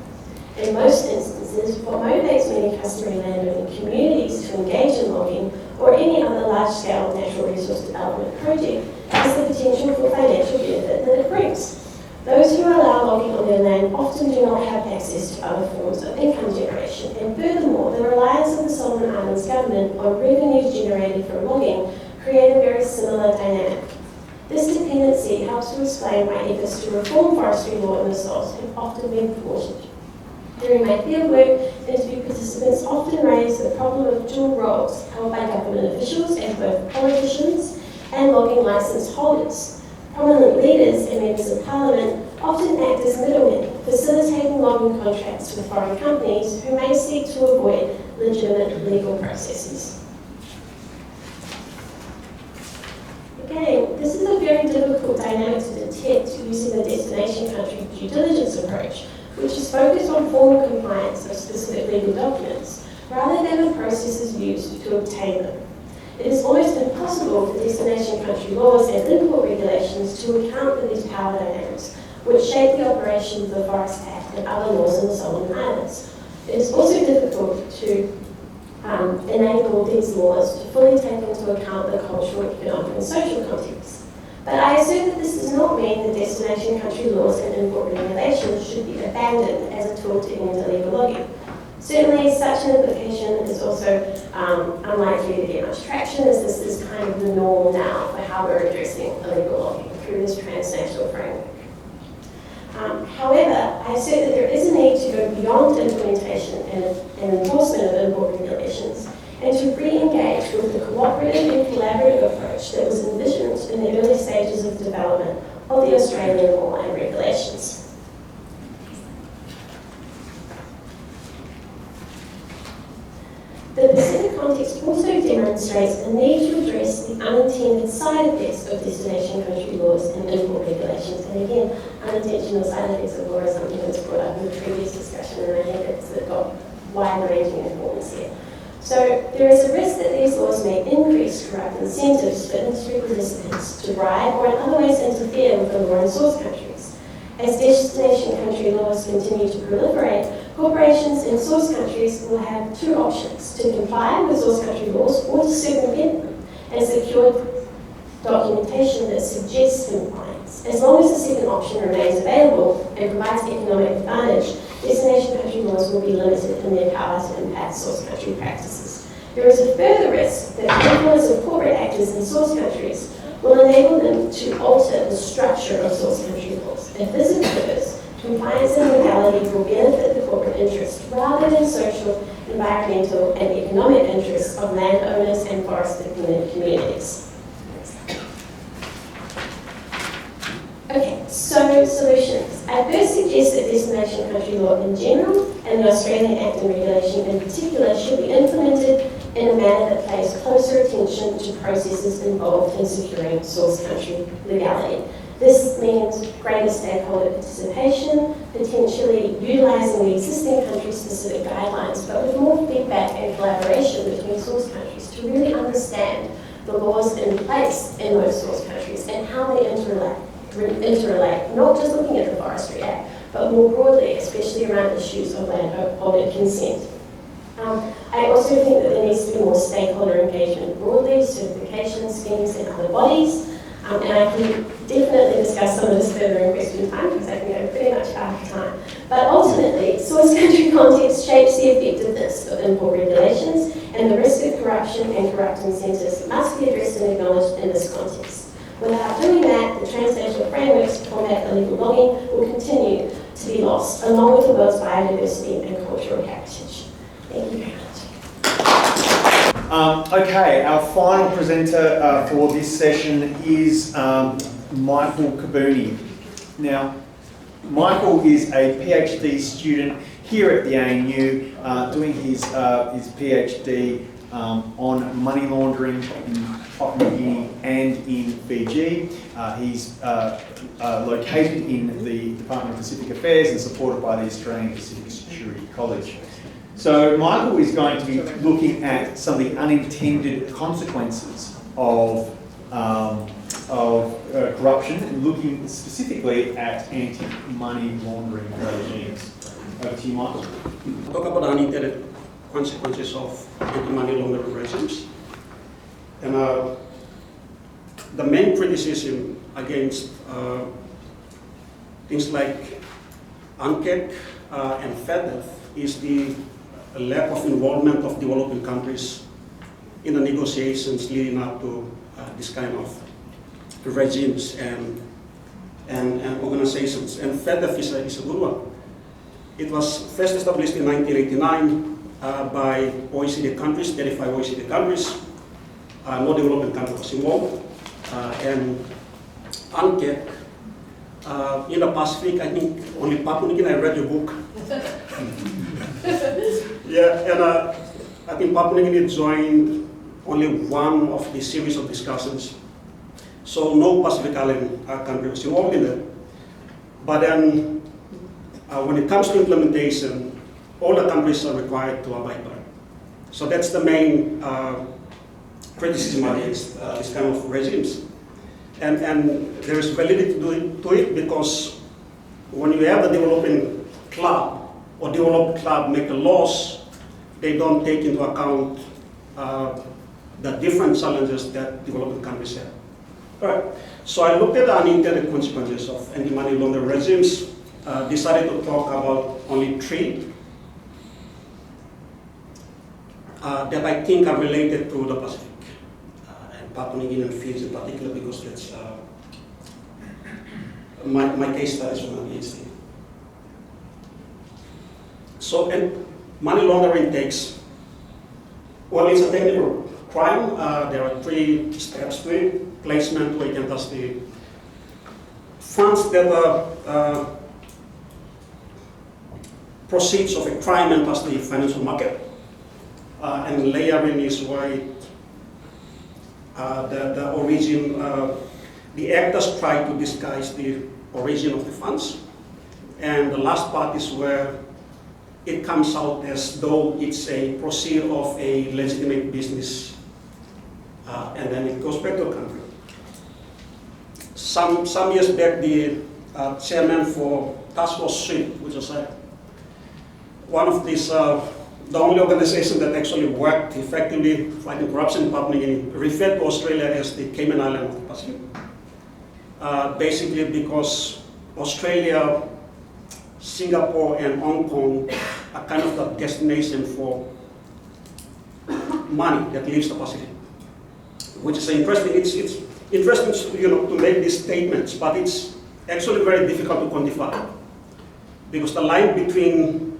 In most instances, what motivates many customary landowning communities to engage in logging or any other large-scale natural resource development project is the potential for financial benefit that it brings. Those who allow logging on their land often do not have access to other forms of income generation, and furthermore, the reliance of the Solomon Islands government on revenues generated from logging create a very similar dynamic. This dependency helps to explain why efforts to reform forestry law in the Sols have often been thwarted. During my fieldwork, interview participants often raise the problem of dual roles held by government officials as both politicians and logging licence holders. Prominent leaders and members of parliament often act as middlemen, facilitating logging contracts with foreign companies who may seek to avoid legitimate legal processes. Again, this is a very difficult dynamic to detect using the destination country due diligence approach, which is focused on formal compliance of specific legal documents, rather than the processes used to obtain them. It is almost impossible for destination country laws and import regulations to account for these power dynamics, which shape the operation of the Forest Act and other laws in the Solomon Islands. It is also difficult to enable these laws to fully take into account the cultural, economic and social context. But I assume that this does not mean that destination country laws and import regulations should be abandoned as a tool to end illegal logging. Certainly, such an implication is also unlikely to get much traction, as this is kind of the norm now for how we're addressing illegal logging through this transnational framework. However, I assert that there is a need to go beyond implementation and enforcement of import regulations and to re-engage with the cooperative and collaborative approach that was envisioned in the early stages of development of the Australian law and regulations. The Pacific context also demonstrates a need to address the unintended side effects of destination country laws and import regulations. And again, unintentional side effects of law is something that was brought up in the previous discussion, and I think it's got wide-ranging importance here. So there is a risk that these laws may increase corrupt incentives for industry participants to bribe or in other ways interfere with the law in source countries. As destination country laws continue to proliferate, corporations in source countries will have two options: to comply with source country laws or to circumvent them and secure documentation that suggests compliance. As long as the second option remains available and provides economic advantage, destination country laws will be limited in their power to impact source country practices. There is a further risk that the influence of corporate actors in source countries will enable them to alter the structure of source country laws. If this occurs, compliance and legality will benefit the corporate interest rather than social, environmental, and economic interests of landowners and forest communities. So, solutions. I first suggest that destination country law in general and the Australian Act and Regulation in particular should be implemented in a manner that pays closer attention to processes involved in securing source country legality. This means greater stakeholder participation, potentially utilising the existing country-specific guidelines, but with more feedback and collaboration between source countries to really understand the laws in place in those source countries and how they interrelate, not just looking at the Forestry Act, but more broadly, especially around issues of landholder consent. I also think that there needs to be more stakeholder engagement broadly, certification schemes and other bodies. And I can definitely discuss some of this further in question time because I can go pretty much out of time. But ultimately, source country context shapes the effectiveness of import regulations, and the risk of corruption and corrupt incentives must be addressed and acknowledged in this context. Without doing that, the transnational frameworks to combat illegal logging will continue to be lost, along with the world's biodiversity and cultural heritage. Thank you very much. Okay, our final presenter for this session is Michael Kabuni. Now, Michael is a PhD student here at the ANU, doing his PhD on money laundering in Papua New Guinea and in Fiji. He's located in the Department of Pacific Affairs and supported by the Australian Pacific Security College. So Michael is going to be looking at some of the unintended consequences of corruption and looking specifically at anti-money laundering regimes. Over to you, Michael. Talk about unintended consequences of anti-money laundering regimes. And the main criticism against things like UNCEC and FEDEF is the lack of involvement of developing countries in the negotiations leading up to this kind of regimes and organizations. And FEDEF is a good one. It was first established in 1989 by OECD countries, 35 OECD countries. No developing country was involved. And UNCEC, in the Pacific, I think only Papua New Guinea, I read your book. Yeah, and I think Papua New Guinea joined only one of the series of discussions. So no Pacific Island country was involved in it. But then when it comes to implementation, all the countries are required to abide by it. So that's the main criticism against this kind of regimes. And there is validity to it because when you have the developing club or developed club make the laws, they don't take into account the different challenges that developing countries have. All right. So I looked at the unintended consequences of anti-money laundering regimes, decided to talk about only three that I think are related to the Pacific. And Papua New Guinea and Fiji in particular because that's my case studies from my PhD. So, and money laundering takes, well, it's a technical crime. There are three steps to it. Placement, where you can touch the funds that are proceeds of a crime and touch the financial market. And layering is why the origin, the actors try to disguise the origin of the funds. And the last part is where it comes out as though it's a proceed of a legitimate business, and then it goes back to the country. Some years back, the chairman for Task Force SWIFT, which was one of these, the only organization that actually worked effectively fighting corruption in Papua New Guinea, referred to Australia as the Cayman Island of the Pacific. Basically because Australia, Singapore and Hong Kong are kind of the destination for money that leaves the Pacific, which is interesting. It's interesting, to make these statements, but it's actually very difficult to quantify because the line between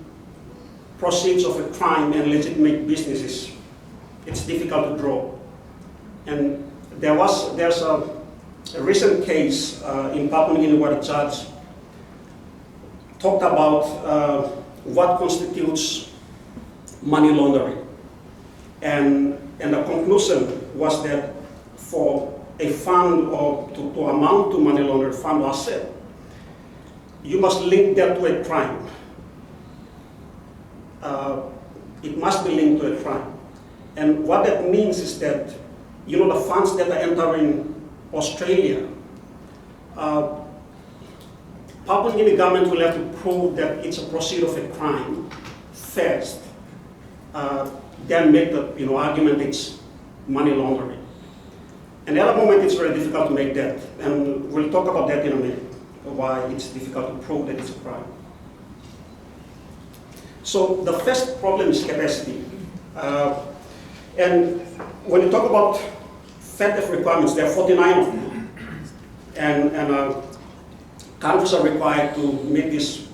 proceeds of a crime and legitimate businesses, it's difficult to draw. And there's a a recent case in Papua New Guinea where the judge talked about what constitutes money laundering. And the conclusion was that for a fund or to amount to money laundering, fund or asset, you must link that to a crime. It must be linked to a crime. And what that means is that, you know, the funds that are entering Australia, Papua New Guinea government will have to prove that it's a proceed of a crime first, then make the argument it's money laundering. And at the moment it's very difficult to make that, and we'll talk about that in a minute, why it's difficult to prove that it's a crime. So the first problem is capacity. And when you talk about FATF requirements, there are 49 of them. And countries are required to meet these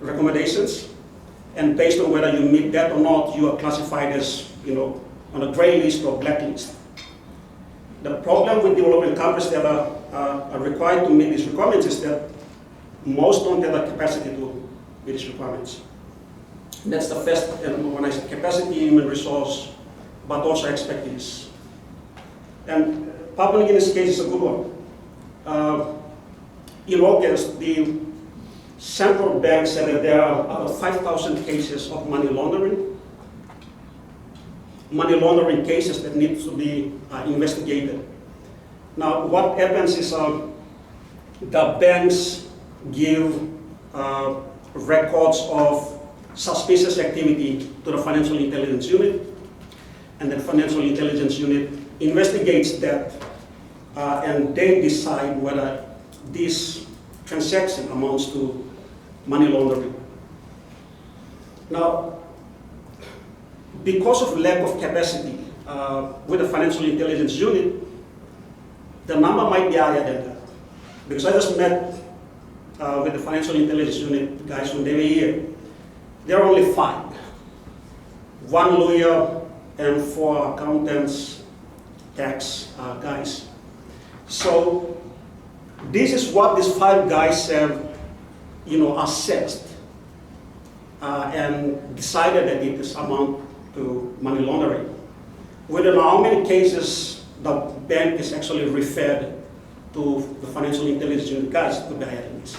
recommendations. And based on whether you meet that or not, you are classified as, on a gray list or black list. The problem with developing countries that are required to meet these requirements is that most don't have the capacity to meet these requirements. That's the first, and when I say capacity, human resource, but also expertise. And Papua New Guinea's case is a good one. In August, the central bank said that there are about 5,000 cases of money laundering cases that need to be investigated. Now, what happens is the banks give records of suspicious activity to the Financial Intelligence Unit, and the Financial Intelligence Unit investigates that, and they decide whether this transaction amounts to money laundering. Now, because of lack of capacity with the Financial Intelligence Unit, the number might be higher than that. Because I just met with the Financial Intelligence Unit guys when they were here. There are only 5. 1 lawyer and 4 accountants, tax guys. So this is what these 5 guys have, assessed and decided that it is amount to money laundering. We don't know how many cases the bank is actually referred to the Financial Intelligence Unit guys to be higher than this.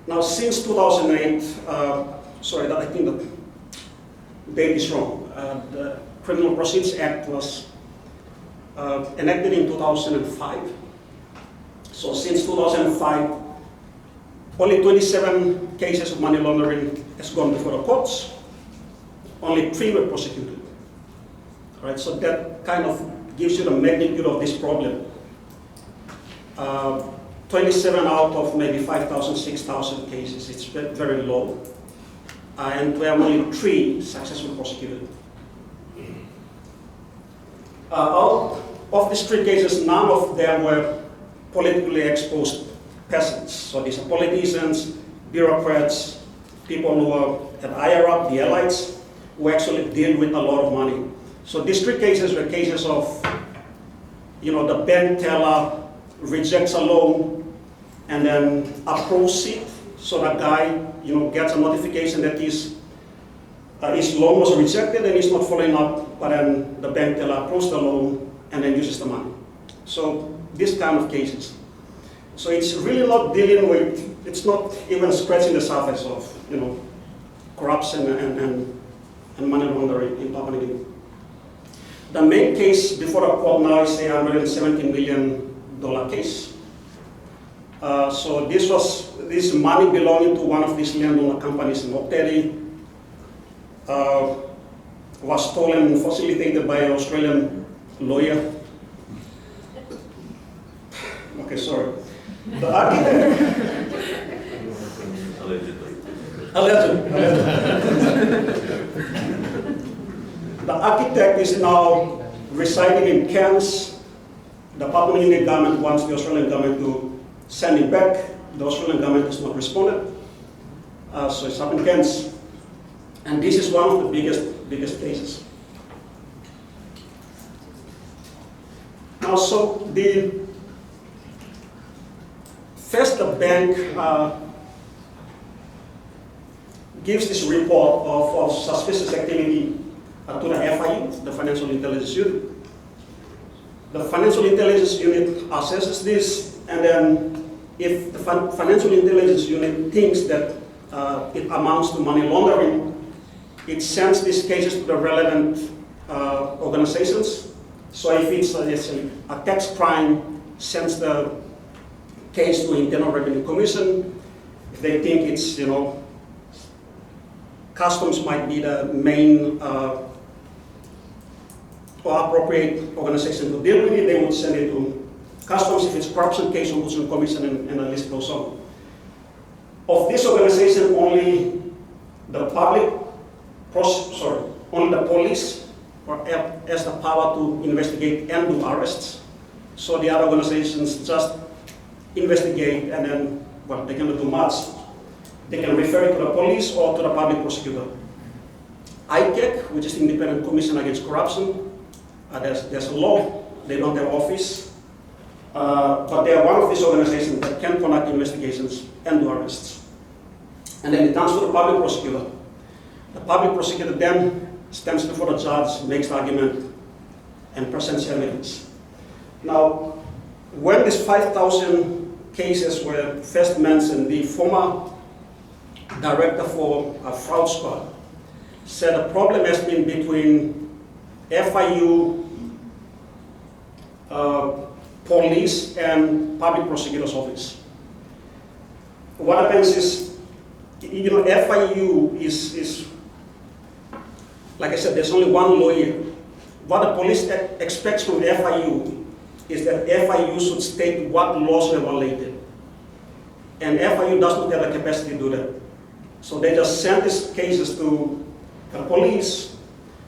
Now, since 2008, I think the date is wrong. The Criminal Proceeds Act was enacted in 2005. So since 2005, only 27 cases of money laundering has gone before the courts. Only 3 were prosecuted. All right, so that kind of gives you the magnitude of this problem. 27 out of maybe 5,000, 6,000 cases, it's very low. And we have only 3 successfully prosecuted. Out of these 3 cases, none of them were politically exposed peasants. So these are politicians, bureaucrats, people who are at higher up, the elites, who actually deal with a lot of money. So these 3 cases were cases of, the bank teller rejects a loan and then approves it. So that guy, gets a notification that his loan was rejected and he's not following up, but then the bank teller approves the loan and then uses the money. So this kind of cases. So it's really not dealing with, it's not even scratching the surface of, corruption and money laundering in Papua New Guinea. The main case before the court now is a $170 million case. So this money belonging to one of these landowner companies in Macquarie was stolen and facilitated by an Australian lawyer. Okay, sorry. The architect. Allegedly. The architect is now residing in Cairns. The Papua New Guinea government wants the Australian government to send him back. The Australian government has not responded. So it's up in Cairns. And this is one of the biggest cases. Also, first the bank gives this report of suspicious activity to the FIU, the Financial Intelligence Unit. The Financial Intelligence Unit assesses this, and then if the Financial Intelligence Unit thinks that it amounts to money laundering, it sends these cases to the relevant organizations. So if it's let's say, a tax crime, sends the case to Internal Revenue Commission. If they think it's, customs might be the main or appropriate organization to deal with it, they would send it to customs. If it's corruption case, Ombudsman Commission, and the list goes on. Of this organization, only the only the police has the power to investigate and do arrests. So the other organizations just investigate and then, well, they cannot do much. They can refer it to the police or to the public prosecutor. ICAC, which is Independent Commission Against Corruption, there's a law, they don't have office, but they are one of these organizations that can conduct investigations and do arrests. And then it comes to the public prosecutor. The public prosecutor then stands before the judge, makes the argument, and presents evidence. Now, when these 5,000 cases were first mentioned, the former director for a fraud squad said the problem has been between FIU, police, and public prosecutor's office. What happens is, FIU is, like I said, there's only one lawyer. What the police expects from FIU is that FIU should state what laws were violated. And FIU does not have the capacity to do that. So they just send these cases to the police.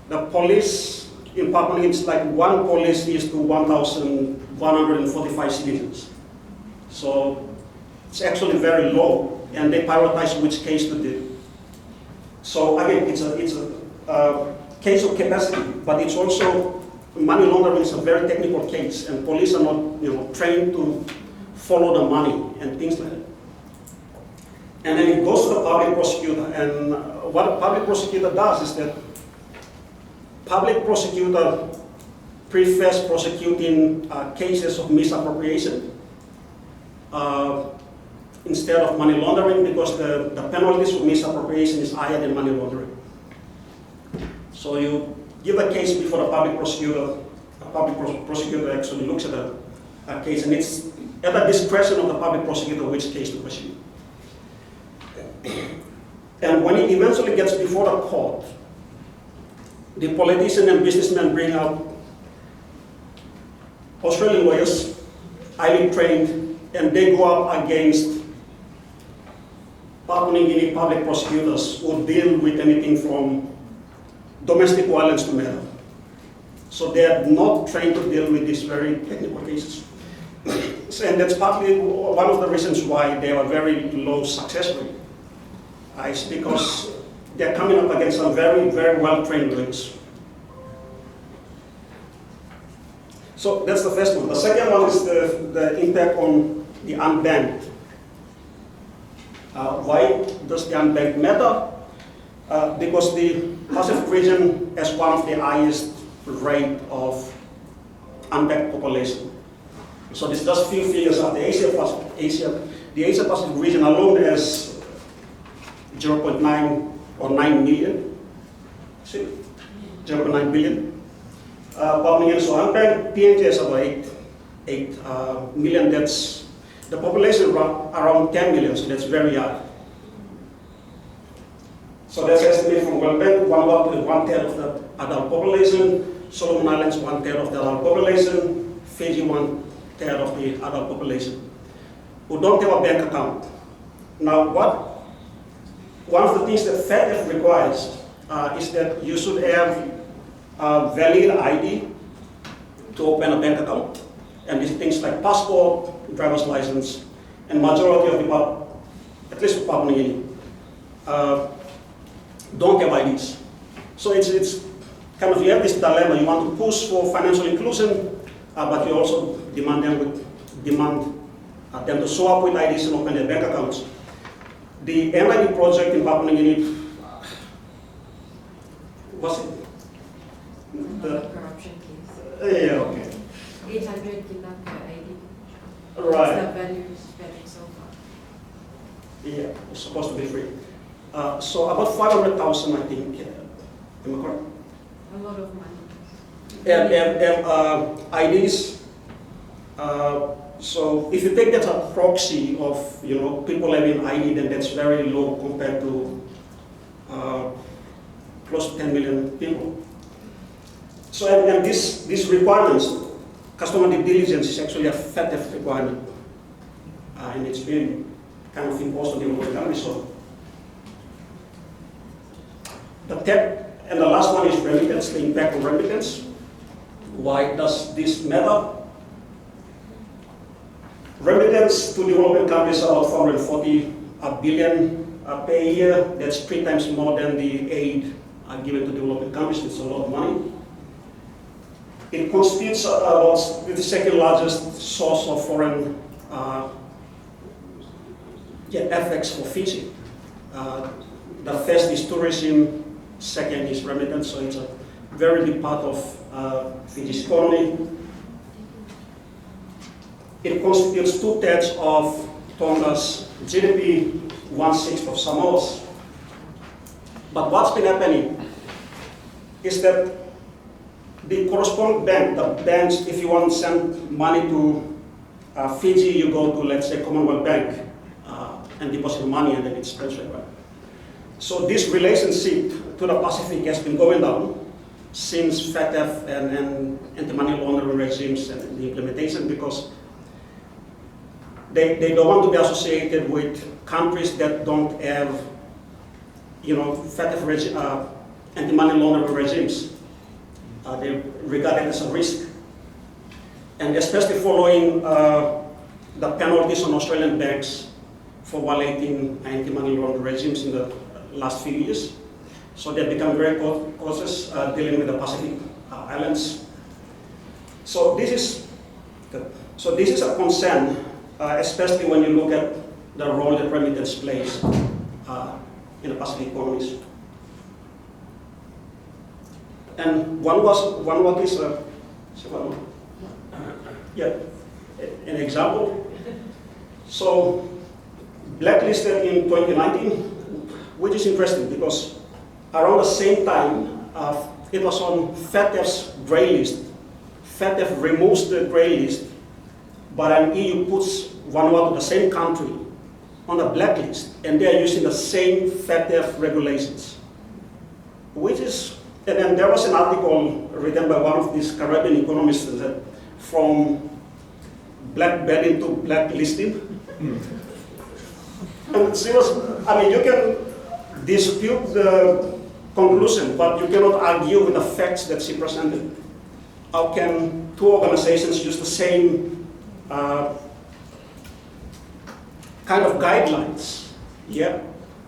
The police in Papua New Guinea, it's like one police is to 1,145 citizens. So it's actually very low, and they prioritize which case to do. So again, it's a case of capacity, but it's also, money laundering is a very technical case, and police are not trained to follow the money and things like that. And then it goes to the public prosecutor, and what a public prosecutor does is that public prosecutor prefers prosecuting cases of misappropriation instead of money laundering, because the penalties for misappropriation is higher than money laundering. So you give a case before the public prosecutor. The public prosecutor actually looks at a case, and it's at the discretion of the public prosecutor which case to pursue. And when it eventually gets before the court, the politician and businessmen bring out Australian lawyers, highly trained, and they go up against Papua New Guinea public prosecutors who deal with anything from domestic violence to murder. So they are not trained to deal with these very technical cases. And that's partly one of the reasons why they are very low success rate. It's because they're coming up against some very, very well-trained lawyers. So that's the first one. The second one is the impact on the unbanked. Why does the unbanked matter? Because the Pacific region has one of the highest rate of unbanked population. So this just few figures of the Asia Pacific region alone has 0.9 or 9 million, 0.9 billion. Papua New Guinea, so unbanked PNG is about 8 million. That's the population around 10 million, so that's very high. So that's estimated from World Bank, one third of the adult population, Solomon Islands, 1/3 of the adult population, Fiji, 1/3 of the adult population, who don't have a bank account. Now, one of the things that FATF requires is that you should have a valid ID to open a bank account. And these things like passport, driver's license, and majority of the, at least Papua New Guinea, don't have IDs. So it's kind of, you have this dilemma. You want to push for financial inclusion, but you also demand them to show up with IDs and open their bank accounts. The MID project in Papua New Guinea, was it? Corruption case. Yeah, okay. 800 kidnapped per ID. Right. That's the value spending so far. Yeah, it's supposed to be free. So about 500,000, I think. Am I correct? A lot of money. IDs. So if you take that as a proxy of people having ID, then that's very low compared to close to 10 million people. So and these requirements, customer due diligence is actually a FATF requirement, and it's been kind of imposed on the developing countries. So the third and the last one is remittance, the impact on remittance. Why does this matter? Remittance to developing countries are about 440 billion per year. That's 3 times more than the aid given to developing countries. It's a lot of money. It constitutes about the second largest source of foreign FX for Fiji. The first is tourism, second is remittance, so it's a very big part of Fiji's economy. It constitutes 2/3 of Tonga's GDP, 1/6 of Samoa's. But what's been happening is that the correspondent bank, the banks, if you want to send money to Fiji, you go to, let's say, Commonwealth Bank and deposit money, and then it's transferred. So this relationship to the Pacific has been going down since FATF and anti-money laundering regimes and the implementation, because they don't want to be associated with countries that don't have, FATF anti-money laundering regimes. They regard it as a risk. And especially following the penalties on Australian banks for violating anti-money laundering regimes in the last few years. So they've become very cautious dealing with the Pacific islands. So this is a concern, especially when you look at the role that remittance plays in the Pacific economies. And an example. So blacklisted in 2019, which is interesting because around the same time it was on FATF's grey list. FATF removes the grey list, but an EU puts Vanuatu, the same country, on the blacklist, and they are using the same FATF regulations. And then there was an article written by one of these Caribbean economists that from black betting to blacklisting. And you can dispute the conclusion, but you cannot argue with the facts that she presented. How can two organizations use the same kind of guidelines,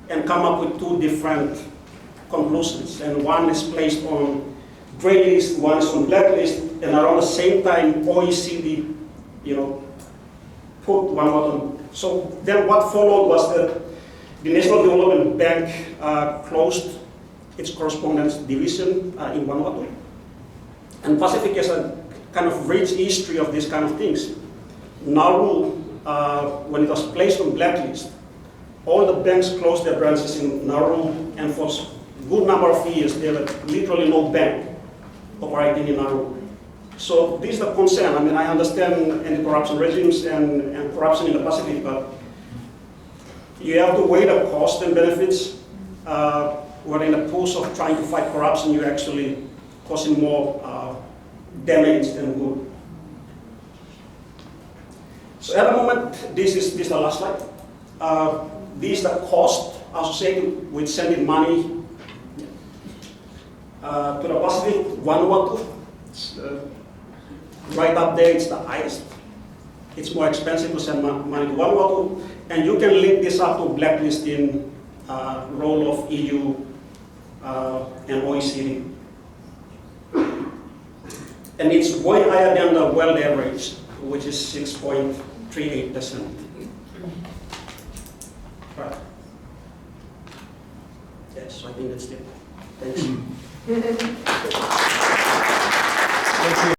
and come up with two different conclusions? And one is placed on grey list, one is on blacklist, and around the same time OECD, put one on. So then what followed was that the National Development Bank closed its correspondence division in Vanuatu. And Pacific has a kind of rich history of these kind of things. Nauru, when it was placed on blacklist, all the banks closed their branches in Nauru, and for a good number of years there was literally no bank operating in Nauru. So this is the concern. I understand anti-corruption regimes and corruption in the Pacific, but you have to weigh the cost and benefits. Where in the push of trying to fight corruption, you're actually causing more damage than good. So at the moment, this is the last slide. This is the cost associated with sending money to the Pacific. Vanuatu, right up there, it's the highest. It's more expensive to send money to Vanuatu, and you can link this up to blacklisting role of EU and OECD. And it's way higher than the world average, which is 6.38%. Right. Yes, I think that's it. Thanks. Thanks